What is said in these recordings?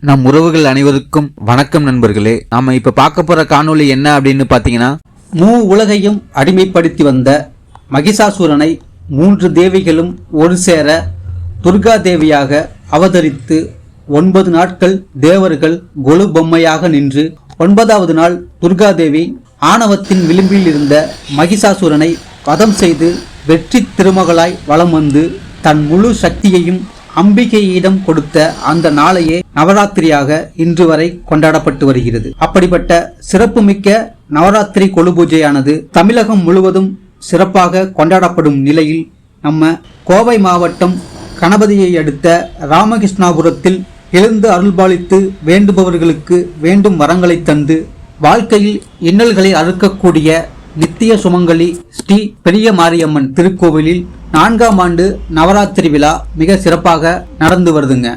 நம் உறவுகள் அனைவருக்கும் வணக்கம் நண்பர்களே. நாம இப்ப பார்க்க போற காணொளி என்ன அப்படின்னு பாத்தீங்கன்னா, உலகையும் அடிமைப்படுத்தி வந்த மகிஷாசூரனை 3 தேவிகளும் ஒரு சேர துர்கா தேவியாக அவதரித்து 9 நாட்கள் தேவர்கள் கொலு பொம்மையாக நின்று 9வது நாள் துர்கா தேவி ஆணவத்தின் விளிம்பில் இருந்த மகிஷாசூரனை வதம் செய்து வெற்றி திருமகளாய் வலம் வந்து தன் முழு சக்தியையும் அம்பிகையிடம் கொடுத்த அந்த நாளையே நவராத்திரியாக இன்று வரை கொண்டாடப்பட்டு வருகிறது. அப்படிப்பட்ட சிறப்புமிக்க நவராத்திரி கொலு பூஜையானது தமிழகம் முழுவதும் சிறப்பாக கொண்டாடப்படும் நிலையில் நம்ம கோவை மாவட்டம் கணபதியை அடுத்த ராமகிருஷ்ணாபுரத்தில் எழுந்து அருள்பாலித்து வேண்டுபவர்களுக்கு வேண்டும் வரங்களை தந்து வாழ்க்கையில் இன்னல்களை அறுக்கக்கூடிய நித்திய சுமங்கலி ஸ்ரீ பெரிய மாரியம்மன் திருக்கோவிலில் 4ஆம் ஆண்டு நவராத்திரி விழா மிக சிறப்பாக நடந்து வருதுங்க.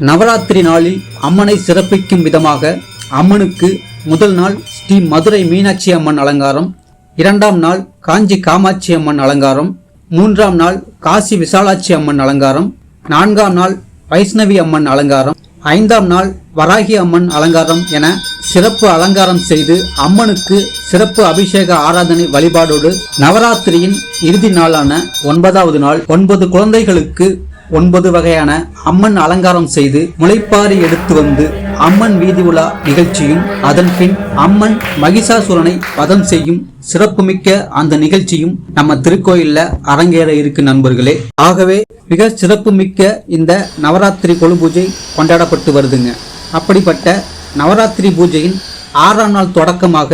நவராத்திரி நாளில் அம்மனை சிறப்பிக்கும் விதமாக அம்மனுக்கு முதல் நாள் ஸ்ரீ மதுரை மீனாட்சி அம்மன் அலங்காரம், 2ஆம் நாள் காஞ்சி காமாட்சி அம்மன் அலங்காரம், 3ஆம் நாள் காசி விசாலாட்சி அம்மன் அலங்காரம், 4ஆம் நாள் வைஷ்ணவி அம்மன் அலங்காரம், 5ஆம் நாள் வராகி அம்மன் அலங்காரம் என சிறப்பு அலங்காரம் செய்து அம்மனுக்கு சிறப்பு அபிஷேக ஆராதனை வழிபாடோடு நவராத்திரியின் இறுதி நாளான 9வது நாள் 9 குழந்தைகளுக்கு 9 வகையான அம்மன் அலங்காரம் செய்து முளைப்பாரி எடுத்து வந்து அம்மன் வீதி உலா நிகழ்ச்சியும், அதன் பின் அம்மன் மகிஷாசூரனை வதம் செய்யும் சிறப்புமிக்க அந்த நிகழ்ச்சியும் நம்ம திருக்கோயில்ல அரங்கேற இருக்கு நண்பர்களே. ஆகவே மிக சிறப்புமிக்க இந்த நவராத்திரி கொலு பூஜை கொண்டாடப்பட்டு வருதுங்க. அப்படிப்பட்ட நவராத்திரி பூஜையின் 6ஆம் நாள் தொடக்கமாக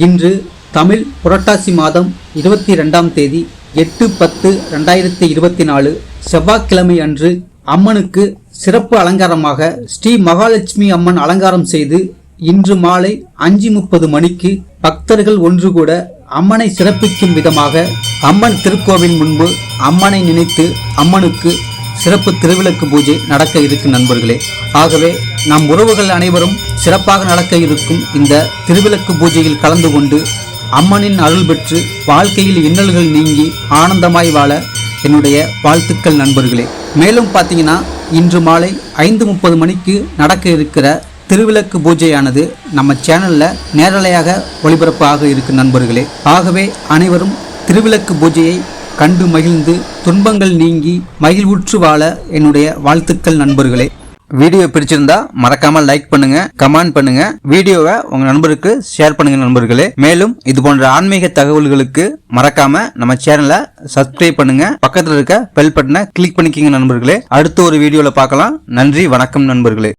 இன்று தமிழ் புரட்டாசி மாதம் 22ஆம் தேதி 8/10/2024 செவ்வாய்க்கிழமை அன்று அம்மனுக்கு சிறப்பு அலங்காரமாக ஸ்ரீ மகாலட்சுமி அம்மன் அலங்காரம் செய்து இன்று மாலை 5:30 மணிக்கு பக்தர்கள் ஒன்று கூட அம்மனை சிறப்பிக்கும் விதமாக அம்மன் திருக்கோவில் முன்பு அம்மனை நினைத்து அம்மனுக்கு சிறப்பு திருவிளக்கு பூஜை நடக்க இருக்கு நண்பர்களே. ஆகவே நம் உறவுகள் அனைவரும் சிறப்பாக நடக்க இருக்கும் இந்த திருவிளக்கு பூஜையில் கலந்து கொண்டு அம்மனின் அருள் பெற்று வாழ்க்கையில் இன்னல்கள் நீங்கி ஆனந்தமாய் வாழ என்னுடைய வாழ்த்துக்கள் நண்பர்களே. மேலும் பார்த்தீங்கன்னா இன்று மாலை 5:30 மணிக்கு நடக்க இருக்கிற திருவிளக்கு பூஜையானது நம்ம சேனல்ல நேரலையாக ஒளிபரப்பு ஆக இருக்கு நண்பர்களே. ஆகவே அனைவரும் திருவிளக்கு பூஜையை கண்டு மகிழ்ந்து துன்பங்கள் நீங்கி மகிழ்வுற்று வாழ என்னுடைய வாழ்த்துக்கள் நண்பர்களே. வீடியோ பிடிச்சிருந்தா மறக்காம லைக் பண்ணுங்க, கமெண்ட் பண்ணுங்க, வீடியோவை உங்க நண்பருக்கு ஷேர் பண்ணுங்க நண்பர்களே. மேலும் இது போன்ற ஆன்மீக தகவல்களுக்கு மறக்காம நம்ம சேனலை சப்ஸ்கிரைப் பண்ணுங்க, பக்கத்துல இருக்க பெல் பட்டனை கிளிக் பண்ணிக்கங்க நண்பர்களே. அடுத்த ஒரு வீடியோல பார்க்கலாம். நன்றி, வணக்கம் நண்பர்களே.